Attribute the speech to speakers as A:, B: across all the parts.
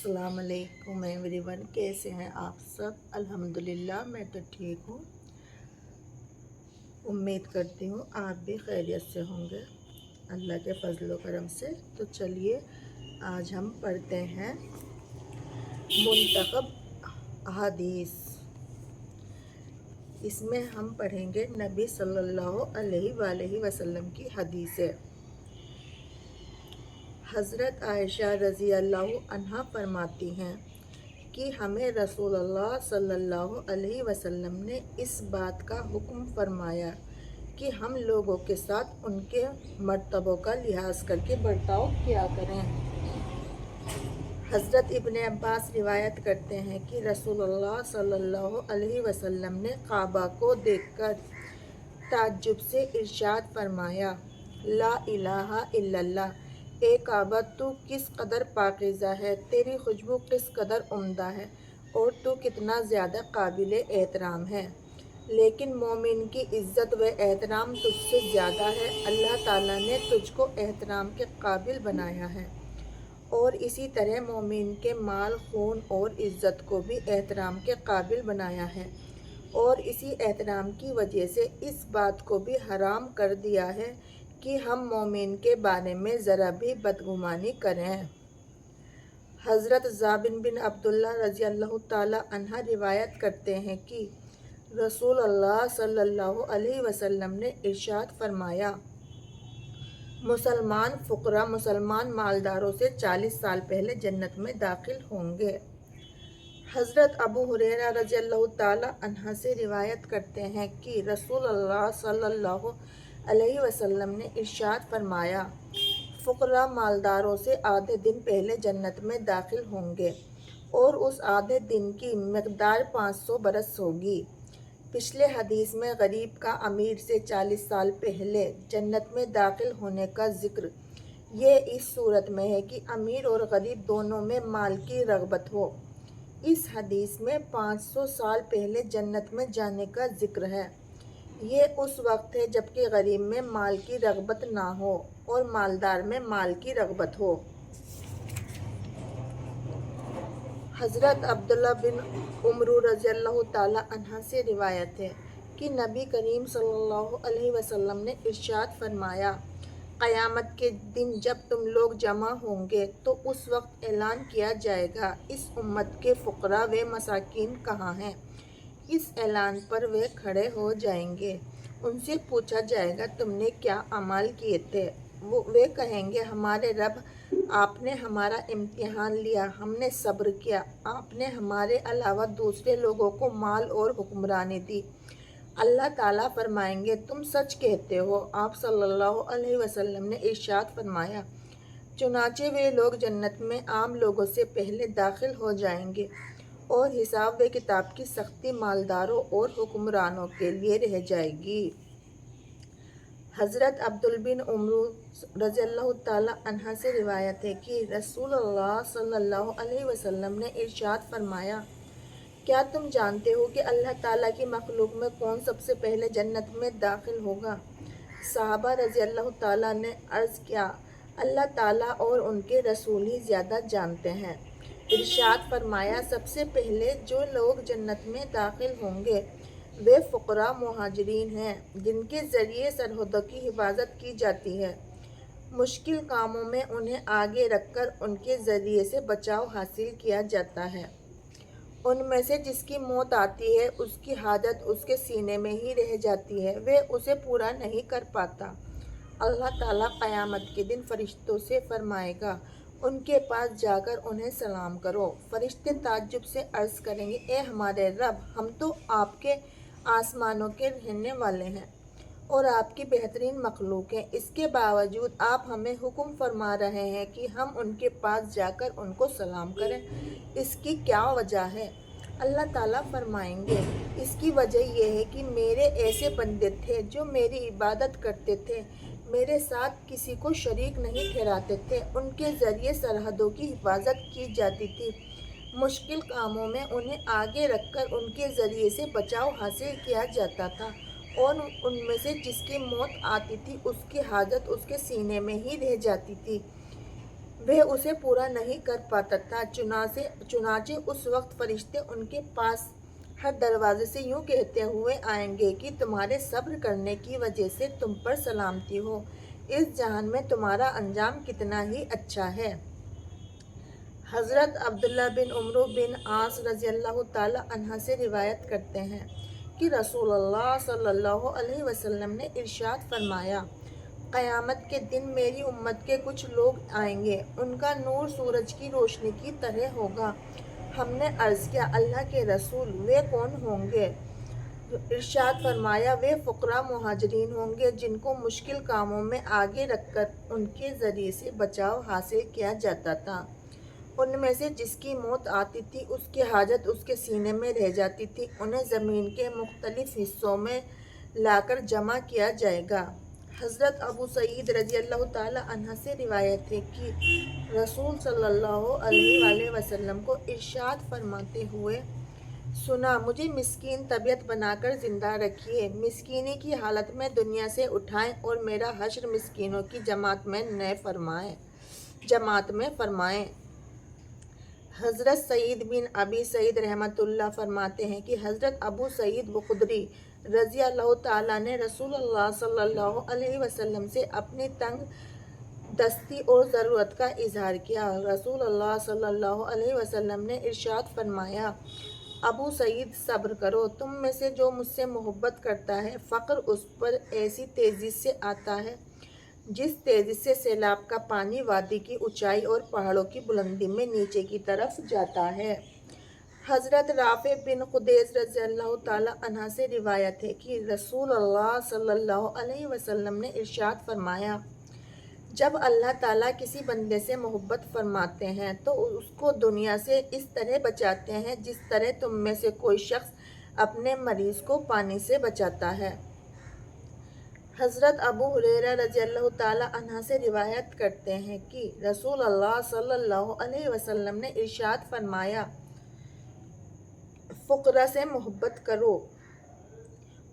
A: अस्सलाम वालेकुम एवरीवन, कैसे हैं आप सब। अल्हम्दुलिल्लाह मैं तो ठीक हूँ। उम्मीद करती हूँ आप भी खैरियत से होंगे अल्लाह के फजल करम से। तो चलिए आज हम पढ़ते हैं मुंतखब अहादीस। इसमें हम पढ़ेंगे नबी सल्लल्लाहु अलैहि वसल्लम की हदीसें। हज़रत आयशा रज़ी अल्लाह अन्हा फरमाती हैं कि हमें रसूलुल्लाह सल्लल्लाहु अलैहि वसल्लम ने इस बात का हुक्म फरमाया कि हम लोगों के साथ उनके मर्तबों का लिहाज करके बर्ताव किया करें। हज़रत इब्ने अब्बास रिवायत करते हैं कि रसूलुल्लाह सल्लल्लाहु अलैहि वसल्लम ने काबा को देखकर ताज्जुब से इरशाद फरमाया, ला इलाहा इल्लल्लाह, ए काबा तू किस कदर पाकीज़ा है, तेरी खुशबू किस कदर उम्दा है और तू कितना ज़्यादा काबिल एहतराम है। लेकिन मोमिन की इज़्ज़त व एहतराम तुझसे ज़्यादा है। अल्लाह ताला ने तुझको एहतराम के काबिल बनाया है और इसी तरह मोमिन के माल, खून और इज़्ज़त को भी एहतराम के काबिल बनाया है और इसी एहतराम की वजह से इस बात को भी हराम कर दिया है कि हम मोमिन के बारे में ज़रा भी बदगुमानी करें। हज़रत जाबिर बिन अब्दुल्ला रज़ी अल्लाह ताला अन्हा रिवायत करते हैं कि रसूल अल्लाह सल्लल्लाहु अलैहि वसल्लम ने इरशाद फरमाया, मुसलमान फ़ुक़रा मुसलमान मालदारों से 40 साल पहले जन्नत में दाखिल होंगे। हज़रत अबू हुरैरा रज़ी अल्लाह ताला अन्हा से रिवायत करते हैं कि रसूल अल्लाह सल्लल्लाहु अलैहि वसल्लम ने इरशाद फरमाया, फ़ुक़रा मालदारों से आधे दिन पहले जन्नत में दाखिल होंगे और उस आधे दिन की मकदार 500 बरस होगी। पिछले हदीस में गरीब का अमीर से 40 साल पहले जन्नत में दाखिल होने का ज़िक्र ये इस सूरत में है कि अमीर और गरीब दोनों में माल की रग़बत हो। इस हदीस में 500 साल पहले जन्नत में जाने का ज़िक्र है। ये उस वक्त है जबकि गरीब में माल की रग़बत ना हो और मालदार में माल की रग़बत हो। हज़रत अब्दुल्ला बिन उमरू रज़ी अल्लाह ताला अन्हा से रिवायत है कि नबी करीम सल्लल्लाहु अलैहि वसल्लम ने इरशाद फरमाया, क़यामत के दिन जब तुम लोग जमा होंगे तो उस वक्त ऐलान किया जाएगा, इस उम्मत के फ़ुक़रा व मसाकीन कहाँ हैं। इस ऐलान पर वे खड़े हो जाएंगे। उनसे पूछा जाएगा, तुमने क्या अमाल किए थे। वे कहेंगे, हमारे रब, आपने हमारा इम्तिहान लिया, हमने सब्र किया, आपने हमारे अलावा दूसरे लोगों को माल और हुक्मरानी दी। अल्लाह ताला फरमाएंगे, तुम सच कहते हो। आप सल्लल्लाहु अलैहि वसल्लम ने इरशाद फरमाया, चुनाचे वे लोग जन्नत में आम लोगों से पहले दाखिल हो जाएंगे और हिसाब व किताब की सख्ती मालदारों और हुक्मरानों के लिए रह जाएगी। हज़रत अब्दुल बिन उमरू रज़ी अल्लाह ताला अन्हा से रिवायत है कि रसूलुल्लाह सल्लल्लाहु अलैहि वसल्लम ने इरशाद फरमाया, क्या तुम जानते हो कि अल्लाह ताला की मखलूक में कौन सबसे पहले जन्नत में दाखिल होगा। सहाबा रज़ी अल्लाह ताला ने अर्ज़ किया, अल्लाह ताला और उनके रसूल ही ज़्यादा जानते हैं। इरशाद फरमाया, सबसे पहले जो लोग जन्नत में दाखिल होंगे वे फ़ुक़रा मुहाजिरीन हैं जिनके ज़रिए सरहदों की हिफाजत की जाती है। मुश्किल कामों में उन्हें आगे रखकर उनके ज़रिए से बचाव हासिल किया जाता है। उनमें से जिसकी मौत आती है उसकी हाजत उसके सीने में ही रह जाती है, वे उसे पूरा नहीं कर पाता। अल्लाह ताला क़यामत के दिन फ़रिश्तों से फरमाएगा, उनके पास जाकर उन्हें सलाम करो। फ़रिश्ते ताज्जुब से अर्ज़ करेंगे, ए हमारे रब, हम तो आपके आसमानों के रहने वाले हैं और आपकी बेहतरीन मखलूक हैं, इसके बावजूद आप हमें हुक्म फरमा रहे हैं कि हम उनके पास जाकर उनको सलाम करें। इसकी क्या वजह है। अल्लाह ताला फरमाएंगे, इसकी वजह यह है कि मेरे ऐसे बंदे थे जो मेरी इबादत करते थे, मेरे साथ किसी को शरीक नहीं ठहराते थे, उनके ज़रिए सरहदों की हिफाजत की जाती थी, मुश्किल कामों में उन्हें आगे रखकर उनके ज़रिए से बचाव हासिल किया जाता था और उनमें से जिसकी मौत आती थी उसकी हाजत उसके सीने में ही रह जाती थी। वह उसे पूरा नहीं कर पाता था। चुनाचे उस वक्त फरिश्ते उनके पास हर दरवाजे से यूं कहते हुए आएंगे कि तुम्हारे सब्र करने की वजह से तुम पर सलामती हो, इस जहान में तुम्हारा अंजाम कितना ही अच्छा है। हज़रत अब्दुल्ला बिन उमर बिन आस रज़ी अल्लाह ताला अन्हा से रिवायत करते हैं कि रसूलुल्लाह सल्लल्लाहु अलैहि वसल्लम ने इरशाद फरमाया, क़यामत के दिन मेरी उम्मत के कुछ लोग आएंगे, उनका नूर सूरज की रोशनी की तरह होगा। हमने अर्ज़ किया, अल्लाह के रसूल, वे कौन होंगे? इरशाद फरमाया, वे फ़ुक़रा मुहाजिरीन होंगे जिनको मुश्किल कामों में आगे रखकर उनके ज़रिए से बचाव हासिल किया जाता था। उनमें से जिसकी मौत आती थी उसकी हाजत उसके सीने में रह जाती थी, उन्हें ज़मीन के मुख्तलिफ हिस्सों में लाकर जमा किया जाएगा। हज़रत अबू सईद रज़ी अल्लाह ताला अन्हा से रिवायत है कि रसूल सल्लल्लाहु अलैहि वसल्लम को इरशाद फरमाते हुए सुना, मुझे मिस्कीन तबीयत बनाकर ज़िंदा रखिए, मिस्कीनी की हालत में दुनिया से उठाएं और मेरा हश्र मिस्कीनों की जमात में फरमाएं। हज़रत सईद बिन अबी सईद रहमतुल्लाह फरमाते हैं कि हज़रत अबू सईद खुदरी रज़ी अल्लाह ताला ने रसूलुल्लाह सल्लल्लाहु अलैहि वसल्लम से अपनी तंग दस्ती और ज़रूरत का इजहार किया। रसूलुल्लाह सल्लल्लाहु अलैहि वसल्लम ने इरशाद फरमाया, अबू सईद सब्र करो, तुम में से जो मुझसे मोहब्बत करता है फ़क्र उस पर ऐसी तेज़ी से आता है जिस तेज़ी से सैलाब का पानी वादी की ऊंचाई और पहाड़ों की बुलंदी में नीचे की तरफ जाता है। हज़रत राफ़े बिन खुदैस रज़ी अल्लाह ताला अन्हा से रिवायत है कि रसूलुल्लाह सल्लल्लाहु अलैहि वसल्लम ने इरशाद फरमाया, जब अल्लाह ताला किसी बंदे से मोहब्बत फरमाते हैं तो उसको दुनिया से इस तरह बचाते हैं जिस तरह तुम में से कोई शख्स अपने मरीज़ को पानी से बचाता है। हज़रत अबू हुरैरा रज़ी अल्लाह ताला अन्हा से रिवायत करते हैं कि रसूलुल्लाह सल्लल्लाहु अलैहि वसल्लम ने इरशाद फरमाया, फ़ुक़रा से मोहब्बत करो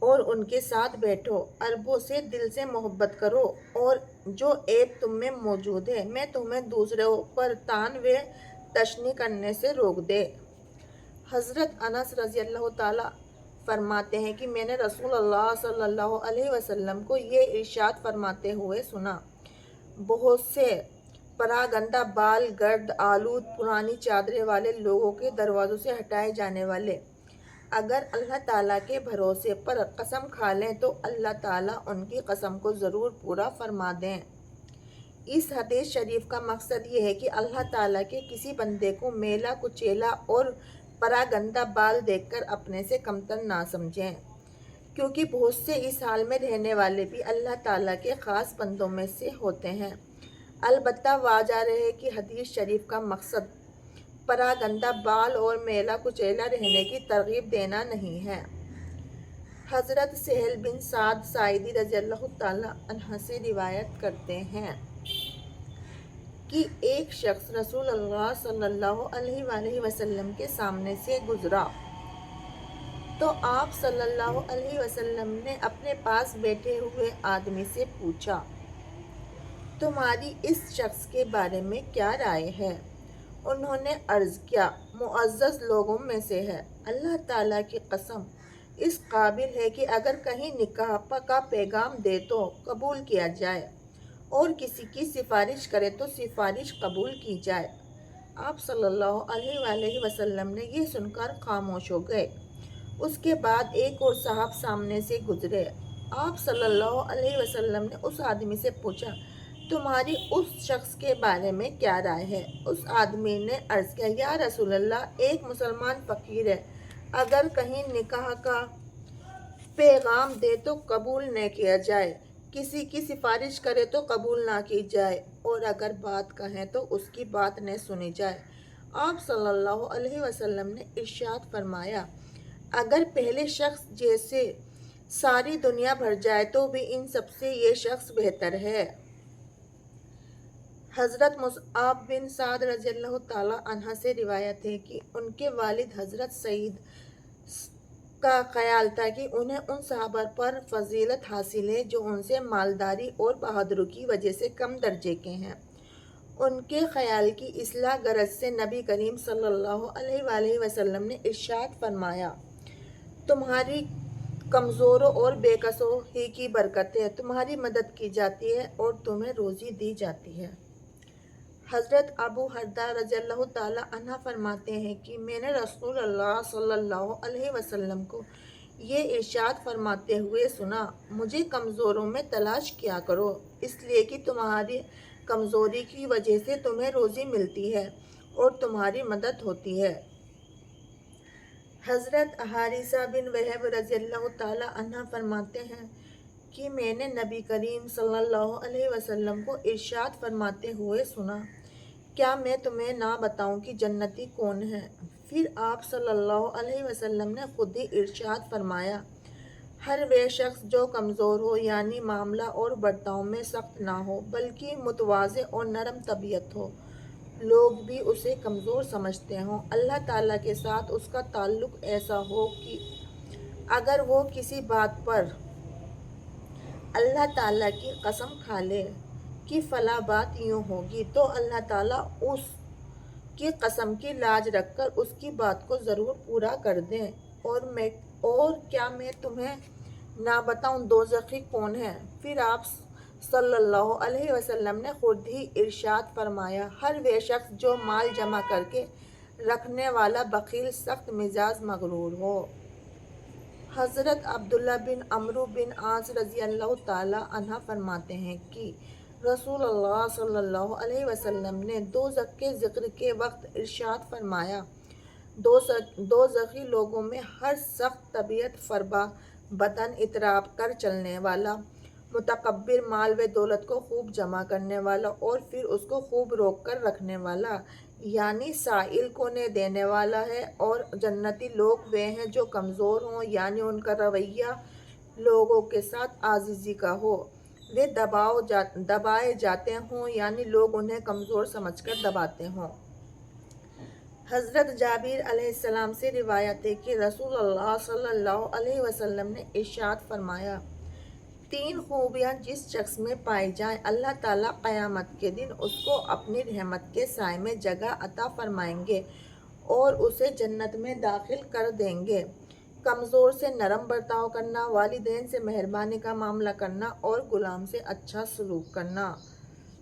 A: और उनके साथ बैठो, अरबों से दिल से मोहब्बत करो और जो ऐब तुम में मौजूद है मैं तुम्हें दूसरों पर तान व तशनी करने से रोक दे। हज़रत अनस रज़ी अल्लाह ताला फरमाते हैं कि मैंने रसूलुल्लाह सल्लल्लाहु अलैहि वसल्लम को ये इरशाद फरमाते हुए सुना, बहुत से परागंदा बाल गर्द आलूद पुरानी चादरें वाले लोगों के दरवाज़ों से हटाए जाने वाले अगर अल्लाह ताला के भरोसे पर कसम खा लें तो अल्लाह ताला उनकी कसम को ज़रूर पूरा फरमा दें। इस हदीस शरीफ का मकसद ये है कि अल्लाह ताला के किसी बंदे को मेला कुचेला और परागंदा बाल देखकर अपने से कमतर ना समझें, क्योंकि बहुत से इस हाल में रहने वाले भी अल्लाह ताला के ख़ास बंदों में से होते हैं। अलबत्ता वाज़ह है कि हदीस शरीफ का मकसद परागंदा बाल और मेला कुचेला रहने की तरगीब देना नहीं है। हज़रत सहल बिन साद साइदी रज़ी अल्लाह ताला अन्हा से रिवायत करते हैं कि एक शख्स रसूलुल्लाह सल्लल्लाहु अलैहि वसल्लम के सामने से गुजरा तो आप सल्लल्लाहु अलैहि वसल्लम ने अपने पास बैठे हुए आदमी से पूछा, तुम्हारी इस शख्स के बारे में क्या राय है? उन्होंने अर्ज़ किया, मुअज़्ज़ज़ लोगों में से है, अल्लाह ताला की कसम इस काबिल है कि अगर कहीं निकाह का पैगाम दे तो कबूल किया जाए और किसी की सिफारिश करे तो सिफारिश कबूल की जाए। आप सल्लल्लाहु अलैहि वसल्लम ने यह सुनकर खामोश हो गए। उसके बाद एक और साहब सामने से गुजरे। आप सल्लल्लाहु अलैहि वसल्लम ने उस आदमी से पूछा, तुम्हारी उस शख्स के बारे में क्या राय है? उस आदमी ने अर्ज़ किया, या रसूलल्लाह, एक मुसलमान फ़कीर है, अगर कहीं निकाह का पैगाम दे तो कबूल न किया जाए, किसी की सिफारिश करे तो कबूल ना की जाए और अगर बात कहें तो उसकी बात न सुनी जाए। आप सल्लल्लाहु अलैहि वसल्लम ने इरशाद फरमाया, अगर पहले शख्स जैसे सारी दुनिया भर जाए तो भी इन सबसे ये शख्स बेहतर है। हज़रत मुसअब बिन साद रज़ी अल्लाह ताला अन्हा से रिवायत है कि उनके वालिद हज़रत सईद का ख्याल था कि उन्हें उन सहाबा पर फजीलत हासिल है जो उनसे मालदारी और बहादुरी की वजह से कम दर्जे के हैं। ان کے خیال کی اصلاح غرض سے نبی کریم صلی اللہ علیہ وآلہ وسلم نے ارشاد فرمایا، تمہاری کمزوروں اور بے کسوں ہی کی برکتیں تمہاری مدد کی جاتی ہے اور تمہیں روزی دی جاتی ہے۔ حضرت ابو حردہ رضی اللہ تعالی عنہ فرماتے ہیں کہ میں نے رسول اللہ صلی اللہ علیہ وسلم کو یہ ارشاد فرماتے ہوئے سنا، مجھے کمزوروں میں تلاش کیا کرو، اس لیے کہ تمہاری کمزوری کی وجہ سے تمہیں روزی ملتی ہے اور تمہاری مدد ہوتی ہے۔ حضرت حارثہ بن وہب رضی اللہ تعالی عنہ فرماتے ہیں کہ میں نے نبی کریم صلی اللہ علیہ وسلم کو ارشاد فرماتے ہوئے سنا، کیا میں تمہیں نہ بتاؤں کہ جنتی کون ہے؟ پھر آپ صلی اللہ علیہ وسلم نے خود ہی ارشاد فرمایا، ہر وہ شخص جو کمزور ہو، یعنی معاملہ اور برتاؤ میں سخت نہ ہو بلکہ متواضع اور نرم طبیعت ہو، لوگ بھی اسے کمزور سمجھتے ہوں، اللہ تعالیٰ کے ساتھ اس کا تعلق ایسا ہو کہ اگر وہ کسی بات پر اللہ تعالیٰ کی قسم کھا لے کہ فلاں بات یوں ہوگی تو اللہ تعالیٰ اس کی قسم کی لاج رکھ کر اس کی بات کو ضرور پورا کر دیں۔ اور کیا میں تمہیں نہ بتاؤں دوزخی کون ہے؟ پھر آپ صلی اللہ علیہ وسلم نے خود ہی ارشاد فرمایا، ہر وہ شخص جو مال جمع کر کے رکھنے والا بخیل، سخت مزاج، مغرور ہو۔ حضرت عبداللہ بن عمرو بن عاص رضی اللہ تعالی عنہ فرماتے ہیں کہ رسول اللہ صلی اللہ علیہ وسلم نے دوزخ کے ذکر کے وقت ارشاد فرمایا، دوزخی لوگوں میں ہر سخت طبیعت، فربا بدن، اطراء کر چلنے والا، متکبر، مال و دولت کو خوب جمع کرنے والا اور پھر اس کو خوب روک کر رکھنے والا، یعنی سائل کو نہ دینے والا ہے، اور جنتی لوگ وہ ہیں جو کمزور ہوں، یعنی ان کا رویہ لوگوں کے ساتھ عاجزی کا ہو، وہ دبائے جاتے ہوں، یعنی لوگ انہیں کمزور سمجھ کر دباتے ہوں۔ حضرت جابر علیہ السلام سے روایت ہے کہ رسول اللہ صلی اللہ علیہ وسلم نے ارشاد فرمایا، تین خوبیاں جس شخص میں پائی جائیں، اللہ تعالیٰ قیامت کے دن اس کو اپنی رحمت کے سائے میں جگہ عطا فرمائیں گے اور اسے جنت میں داخل کر دیں گے: کمزور سے نرم برتاؤ کرنا، والدین سے مہربانی کا معاملہ کرنا اور غلام سے اچھا سلوک کرنا۔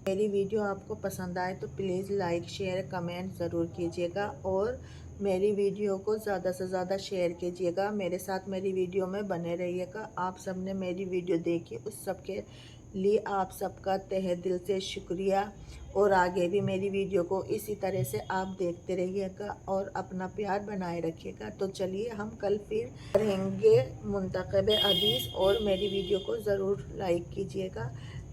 A: میری ویڈیو آپ کو پسند آئے تو پلیز لائک، شیئر، کمنٹ ضرور کیجیے گا اور میری ویڈیو کو زیادہ سے زیادہ شیئر کیجیے گا، میرے ساتھ میری ویڈیو میں بنے رہیے گا۔ آپ سب نے میری ویڈیو دیکھی، اس سب کے لیے آپ سب کا تہہ دل سے شکریہ، اور آگے بھی میری ویڈیو کو اسی طرح سے آپ دیکھتے رہیے گا اور اپنا پیار بنائے رکھیے گا۔ تو چلیے ہم کل پھر پڑھیں گے منتخب حدیث، اور میری ویڈیو کو ضرور لائک کیجیے گا۔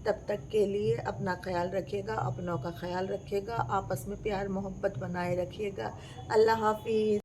A: تب تک کے لیے اپنا خیال رکھیے گا، اپنوں کا خیال رکھیے گا، آپس میں پیار محبت بنائے رکھیے گا۔ اللہ حافظ۔